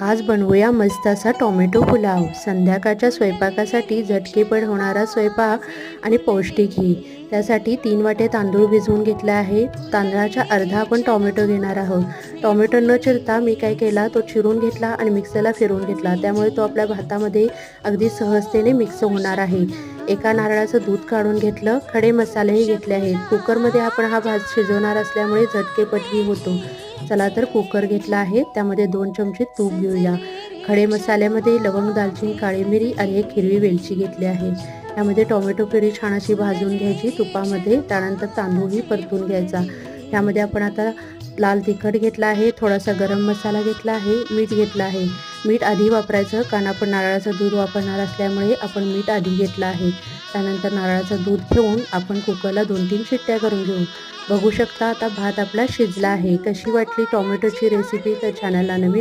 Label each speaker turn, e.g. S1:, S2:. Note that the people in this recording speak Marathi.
S1: आज बनवूया मस्त असा टोमॅटो पुलाव। संध्याकाळच्या स्वयंपाकासाठी झटकेपट होणारा स्वयंपाक आणि पौष्टिकही। त्यासाठी 3 वाटे तांदूळ भिजवून घेतले आहे। तांदळाच्या अर्धा आपण टोमॅटो घेणार आहोत। टोमॅटो न चिरता मी काय केला, तो चिरून घेतला आणि मिक्सरला फिरवून घेतला, त्यामुळे तो आपल्या भातामध्ये अगदी सहजतेने मिक्स होणार आहे। एका नारळाचं दूध काढून घेतलं, खडे मसालेही घेतले आहेत। कुकरमध्ये आपण हा भात शिजवणार असल्यामुळे झटकेपटही होतो। चला तर कुकर घेतला आहे, त्यामध्ये 2 चमचे तूप घेऊया। खडे मसाल्यामध्ये लवंग, दालचिनी, काळी मिरी आणि एक हिरवी वेलची घेतली आहे। यामध्ये टोमॅटो प्युरी छान अशी भाजून घ्यायची तुपामध्ये, त्यानंतर तांदूळही परतून घ्यायचा। यामध्ये आपण आता लाल तिखट घेतला आहे, थोडासा गरम मसाला घेतला आहे, मीठ घेतलं आहे। मीठ आधी वापरायचं, कारण आपण नारळाचं दूध वापरणार असल्यामुळे आपण मीठ आधी घेतलं आहे। त्यानंतर नारळाचं दूध घेऊन आपण कुकरला 2-3 शिट्ट्या करून घेऊ। बघू शकता आता भात आपला शिजला आहे। कशी वाटली टोमॅटोची रेसिपी? तर चॅनलला नवीन